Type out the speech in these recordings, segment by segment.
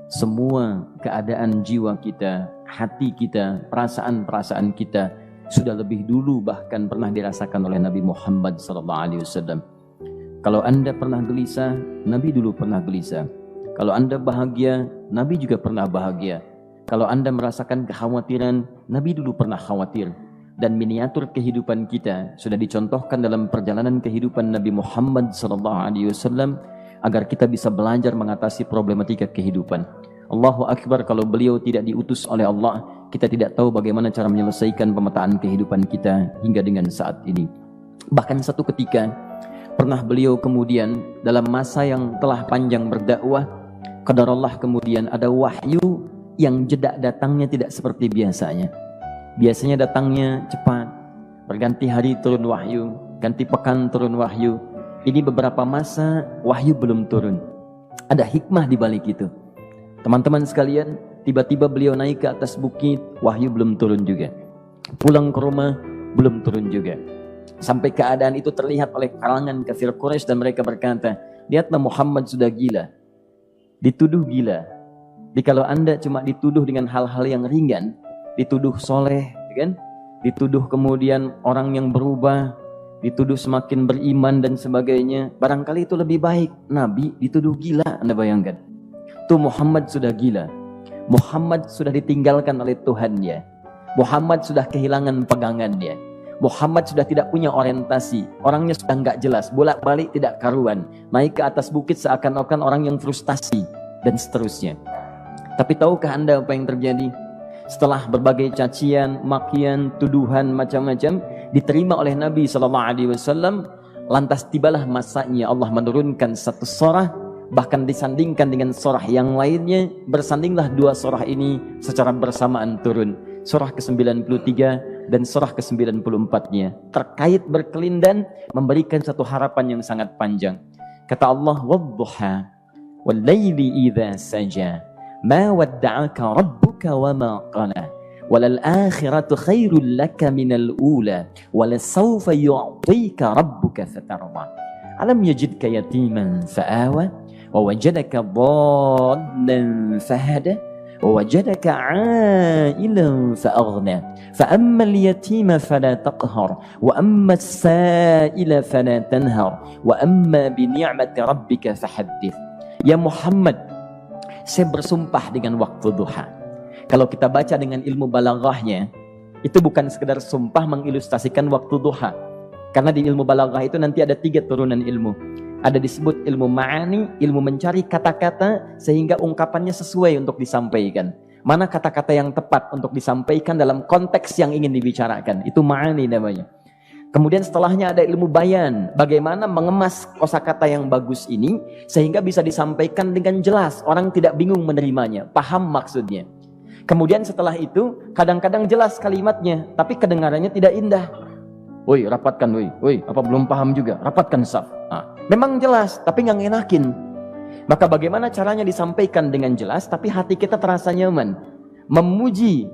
semua keadaan jiwa kita, hati kita, perasaan-perasaan kita sudah lebih dulu bahkan pernah dirasakan oleh Nabi Muhammad SAW. Kalau Anda pernah gelisah, Nabi dulu pernah gelisah. Kalau Anda bahagia, Nabi juga pernah bahagia. Kalau Anda merasakan kekhawatiran, Nabi dulu pernah khawatir. Dan miniatur kehidupan kita sudah dicontohkan dalam perjalanan kehidupan Nabi Muhammad SAW agar kita bisa belajar mengatasi problematika kehidupan. Allahu Akbar, kalau beliau tidak diutus oleh Allah, kita tidak tahu bagaimana cara menyelesaikan pemetaan kehidupan kita hingga dengan saat ini. Bahkan satu ketika pernah beliau kemudian dalam masa yang telah panjang berdakwah, qadarullah kemudian ada wahyu yang jeda datangnya tidak seperti biasanya. Biasanya datangnya cepat, berganti hari turun wahyu, ganti pekan turun wahyu. Ini beberapa masa wahyu belum turun. Ada hikmah di balik itu. Teman-teman sekalian, tiba-tiba beliau naik ke atas bukit, wahyu belum turun juga. Pulang ke rumah, belum turun juga. Sampai keadaan itu terlihat oleh kalangan kafir Quraisy dan mereka berkata, lihatlah Muhammad sudah gila. Dituduh gila. Jadi kalau Anda cuma dituduh dengan hal-hal yang ringan, dituduh soleh, kan? Dituduh kemudian orang yang berubah, dituduh semakin beriman dan sebagainya, barangkali itu lebih baik. Nabi dituduh gila, Anda bayangkan. Tuh Muhammad sudah gila. Muhammad sudah ditinggalkan oleh Tuhannya. Muhammad sudah kehilangan pegangannya. Muhammad sudah tidak punya orientasi. Orangnya sudah nggak jelas, bolak-balik tidak karuan. Naik ke atas bukit seakan-akan orang yang frustasi dan seterusnya. Tapi tahukah Anda apa yang terjadi? Setelah berbagai cacian, makian, tuduhan macam-macam diterima oleh Nabi SAW, lantas tibalah masanya Allah menurunkan satu surah, bahkan disandingkan dengan surah yang lainnya. Bersandinglah dua surah ini secara bersamaan turun, surah ke-93 dan surah ke-94-nya, terkait berkelindan memberikan satu harapan yang sangat panjang. Kata Allah, wadduha wal laili idza saja ma wadda'aka rabbuka wa ma qala walal akhiratu khairul laka minal ula walasawfa yu'tika rabbuka fatarda alam yajidka yatiman fa'awa wa wajadaka dhallan fahada wa wajadaka 'ailan fa'aghna fa ammal yatima fala taqhar wa ammas sa'ila fala tanhar wa amma bi ni'mati rabbika fahaddits. Ya Muhammad, saya bersumpah dengan waktu duha. Kalau kita baca dengan ilmu balaghahnya, itu bukan sekedar sumpah mengilustrasikan waktu duha. Karena di ilmu balaghah itu nanti ada 3 turunan ilmu. Ada disebut ilmu ma'ani, ilmu mencari kata-kata sehingga ungkapannya sesuai untuk disampaikan. Mana kata-kata yang tepat untuk disampaikan dalam konteks yang ingin dibicarakan. Itu ma'ani namanya. Kemudian setelahnya ada ilmu bayan, bagaimana mengemas kosakata yang bagus ini sehingga bisa disampaikan dengan jelas, orang tidak bingung menerimanya, paham maksudnya. Kemudian setelah itu kadang-kadang jelas kalimatnya, tapi kedengarannya tidak indah. Woi, rapatkan, woi, apa belum paham juga? Rapatkan saf. Memang jelas, tapi nggak ngenakin. Maka bagaimana caranya disampaikan dengan jelas, tapi hati kita terasa nyaman, memuji.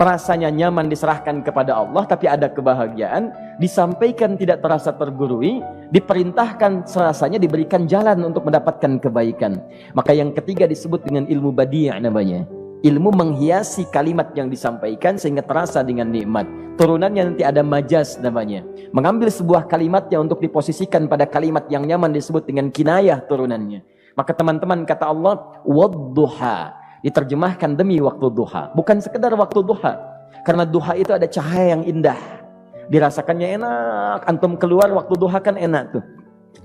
Rasanya nyaman diserahkan kepada Allah, tapi ada kebahagiaan, disampaikan tidak terasa tergurui, diperintahkan serasanya diberikan jalan untuk mendapatkan kebaikan. Maka yang ketiga disebut dengan ilmu badi' namanya. Ilmu menghiasi kalimat yang disampaikan sehingga terasa dengan nikmat. Turunannya nanti ada majaz namanya. Mengambil sebuah kalimatnya untuk diposisikan pada kalimat yang nyaman disebut dengan kinayah turunannya. Maka teman-teman, kata Allah, wadduha, diterjemahkan demi waktu duha, bukan sekedar waktu duha, karena duha itu ada cahaya yang indah, dirasakannya enak. Antum keluar waktu duha kan enak tuh,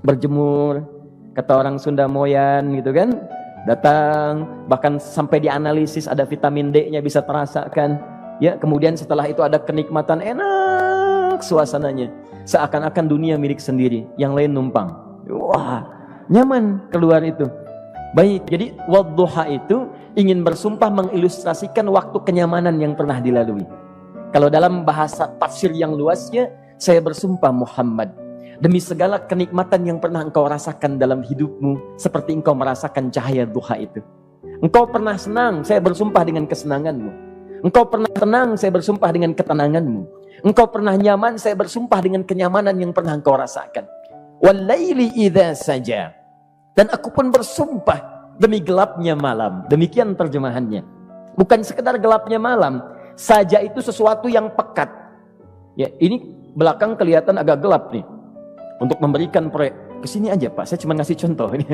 berjemur, kata orang Sunda moyan gitu kan, datang, bahkan sampai dianalisis ada vitamin D-nya bisa terasakan, ya. Kemudian setelah itu ada kenikmatan, enak suasananya, seakan-akan dunia milik sendiri, yang lain numpang. Wah, nyaman keluar itu. Baik, jadi wadduha itu ingin bersumpah mengilustrasikan waktu kenyamanan yang pernah dilalui. Kalau dalam bahasa tafsir yang luasnya, saya bersumpah Muhammad, demi segala kenikmatan yang pernah engkau rasakan dalam hidupmu, seperti engkau merasakan cahaya duha itu. Engkau pernah senang, saya bersumpah dengan kesenanganmu. Engkau pernah tenang, saya bersumpah dengan ketenanganmu. Engkau pernah nyaman, saya bersumpah dengan kenyamanan yang pernah engkau rasakan. Wal laili idza saja, dan aku pun bersumpah demi gelapnya malam. Demikian terjemahannya. Bukan sekedar gelapnya malam, saja itu sesuatu yang pekat. Ya, ini belakang kelihatan agak gelap nih. Untuk memberikan proyek, kesini aja Pak, saya cuma ngasih contoh ini.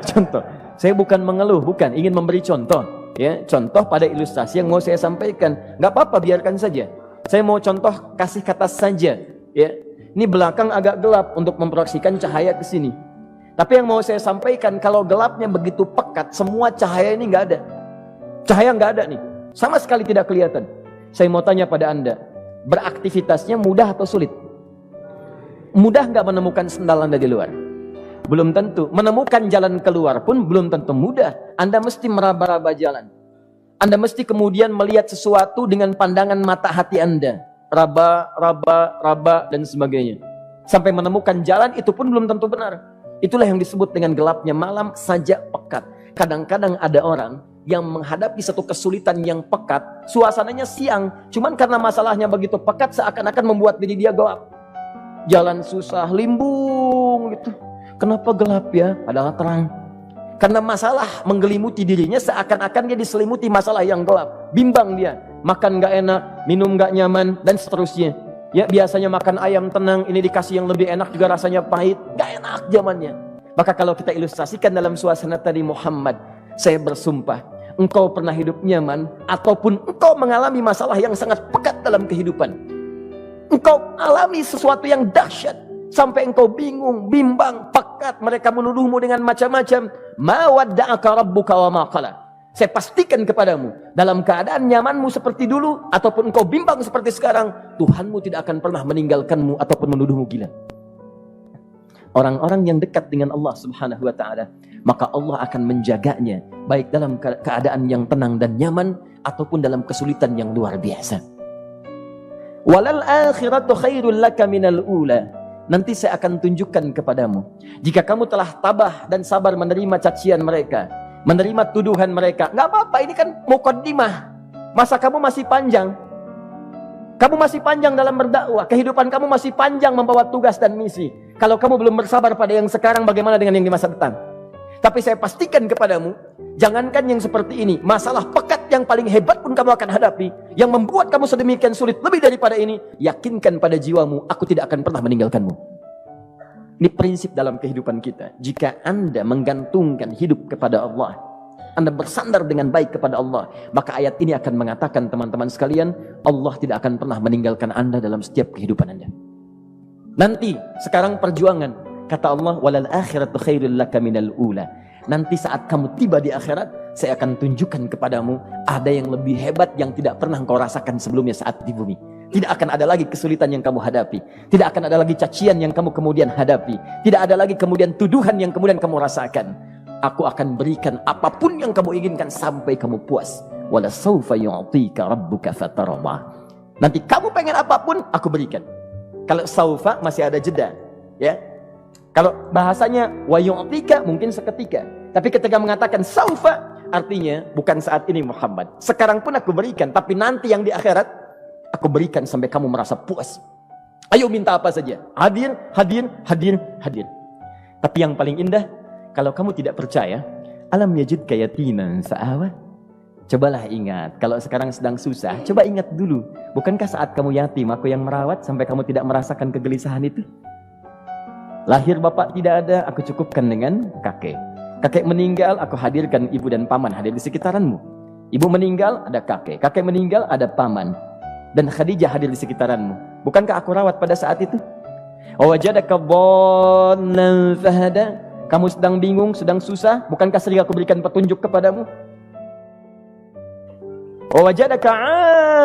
Contoh, saya bukan mengeluh, bukan, ingin memberi contoh. Ya, contoh pada ilustrasi yang mau saya sampaikan. Nggak apa-apa, biarkan saja. Saya mau contoh kasih kata saja. Ya, ini belakang agak gelap untuk memproyeksikan cahaya ke sini. Tapi yang mau saya sampaikan, kalau gelapnya begitu pekat, semua cahaya ini nggak ada. Cahaya nggak ada nih, sama sekali tidak kelihatan. Saya mau tanya pada Anda, beraktivitasnya mudah atau sulit? Mudah nggak menemukan sendal Anda di luar? Belum tentu. Menemukan jalan keluar pun belum tentu mudah. Anda mesti meraba-raba jalan. Anda mesti kemudian melihat sesuatu dengan pandangan mata hati Anda. Raba, dan sebagainya. Sampai menemukan jalan, itu pun belum tentu benar. Itulah yang disebut dengan gelapnya malam saja pekat. Kadang-kadang ada orang yang menghadapi satu kesulitan yang pekat, suasananya siang, cuman karena masalahnya begitu pekat, seakan-akan membuat diri dia gelap. Jalan susah, limbung gitu. Kenapa gelap ya? Padahal terang. Karena masalah menggelimuti dirinya, seakan-akan dia diselimuti masalah yang gelap. Bimbang dia, makan gak enak, minum gak nyaman, dan seterusnya. Ya, biasanya makan ayam tenang, ini dikasih yang lebih enak juga rasanya pahit, gak enak zamannya. Maka kalau kita ilustrasikan dalam suasana tadi Muhammad, saya bersumpah, engkau pernah hidup nyaman, ataupun engkau mengalami masalah yang sangat pekat dalam kehidupan. Engkau alami sesuatu yang dahsyat, sampai engkau bingung, bimbang, pekat, mereka menuduhmu dengan macam-macam. Ma wadda'aka rabbuka wa ma qala. Saya pastikan kepadamu, dalam keadaan nyamanmu seperti dulu, ataupun engkau bimbang seperti sekarang, Tuhanmu tidak akan pernah meninggalkanmu ataupun menuduhmu gila. Orang-orang yang dekat dengan Allah subhanahu wa ta'ala, maka Allah akan menjaganya, baik dalam keadaan yang tenang dan nyaman, ataupun dalam kesulitan yang luar biasa. Walal akhiratu khairul laka minal ula. Nanti saya akan tunjukkan kepadamu, jika kamu telah tabah dan sabar menerima cacian mereka, menerima tuduhan mereka, nggak apa-apa, ini kan muqaddimah. Masa kamu masih panjang. Kamu masih panjang dalam berdakwah, kehidupan kamu masih panjang membawa tugas dan misi. Kalau kamu belum bersabar pada yang sekarang, bagaimana dengan yang di masa depan? Tapi saya pastikan kepadamu, jangankan yang seperti ini, masalah pekat yang paling hebat pun kamu akan hadapi, yang membuat kamu sedemikian sulit lebih daripada ini, yakinkan pada jiwamu, aku tidak akan pernah meninggalkanmu. Ini prinsip dalam kehidupan kita. Jika Anda menggantungkan hidup kepada Allah, Anda bersandar dengan baik kepada Allah, maka ayat ini akan mengatakan, teman-teman sekalian, Allah tidak akan pernah meninggalkan Anda dalam setiap kehidupan Anda. Nanti, sekarang perjuangan. Kata Allah, walal akhiratu khairul laka minal ula. Nanti saat kamu tiba di akhirat, saya akan tunjukkan kepadamu ada yang lebih hebat yang tidak pernah engkau rasakan sebelumnya saat di bumi. Tidak akan ada lagi kesulitan yang kamu hadapi. Tidak akan ada lagi cacian yang kamu kemudian hadapi. Tidak ada lagi kemudian tuduhan yang kemudian kamu rasakan. Aku akan berikan apapun yang kamu inginkan sampai kamu puas. Wala sawfa yu'tika rabbuka fatarda. Nanti kamu pengen apapun, aku berikan. Kalau saufa masih ada jeda, ya. Kalau bahasanya wa yu'tika mungkin seketika. Tapi ketika mengatakan saufa, artinya bukan saat ini Muhammad. Sekarang pun aku berikan, tapi nanti yang di akhirat aku berikan sampai kamu merasa puas. Ayo minta apa saja. Hadir, hadir, hadir, hadir. Tapi yang paling indah, kalau kamu tidak percaya, alam yajidka yatiman fa'awa. Cobalah ingat, kalau sekarang sedang susah, coba ingat dulu. Bukankah saat kamu yatim, aku yang merawat sampai kamu tidak merasakan kegelisahan itu? Lahir bapak tidak ada, aku cukupkan dengan kakek. Kakek meninggal, aku hadirkan ibu dan paman hadir di sekitaranmu. Ibu meninggal, ada kakek. Kakek meninggal, ada paman. Dan Khadijah hadir di sekitaranmu. Bukankah aku rawat pada saat itu? Wajadaka dhallan fahada. Kamu sedang bingung, sedang susah, bukankah sering aku berikan petunjuk kepadamu? Wajadaka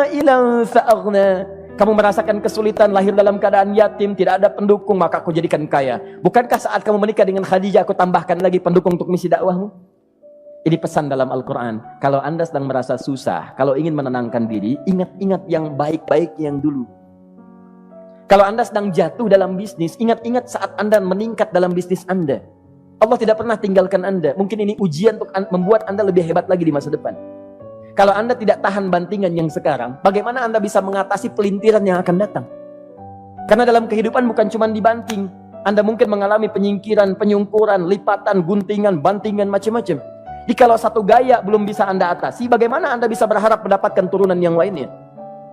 ailan fa'aghna. Kamu merasakan kesulitan, lahir dalam keadaan yatim, tidak ada pendukung, maka aku jadikan kaya. Bukankah saat kamu menikah dengan Khadijah, aku tambahkan lagi pendukung untuk misi dakwahmu? Ini pesan dalam Al-Quran. Kalau Anda sedang merasa susah, kalau ingin menenangkan diri, ingat-ingat yang baik-baik yang dulu. Kalau Anda sedang jatuh dalam bisnis, ingat-ingat saat Anda meningkat dalam bisnis Anda. Allah tidak pernah tinggalkan Anda. Mungkin ini ujian untuk membuat Anda lebih hebat lagi di masa depan. Kalau Anda tidak tahan bantingan yang sekarang, bagaimana Anda bisa mengatasi pelintiran yang akan datang? Karena dalam kehidupan bukan cuma dibanting. Anda mungkin mengalami penyingkiran, penyungkuran, lipatan, guntingan, bantingan, macam-macam. Jikalau satu gaya belum bisa Anda atasi, bagaimana Anda bisa berharap mendapatkan turunan yang lainnya?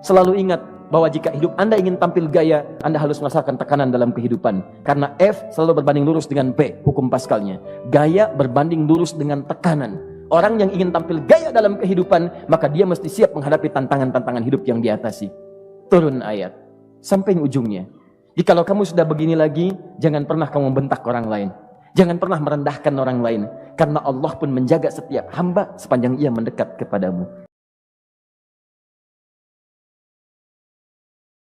Selalu ingat bahwa jika hidup Anda ingin tampil gaya, Anda harus merasakan tekanan dalam kehidupan. Karena F selalu berbanding lurus dengan P, hukum Pascalnya. Gaya berbanding lurus dengan tekanan. Orang yang ingin tampil gaya dalam kehidupan, maka dia mesti siap menghadapi tantangan-tantangan hidup yang diatasi. Turun ayat sampai ujungnya. Jikalau kamu sudah begini lagi, jangan pernah kamu bentak orang lain. Jangan pernah merendahkan orang lain. Karena Allah pun menjaga setiap hamba sepanjang ia mendekat kepadamu.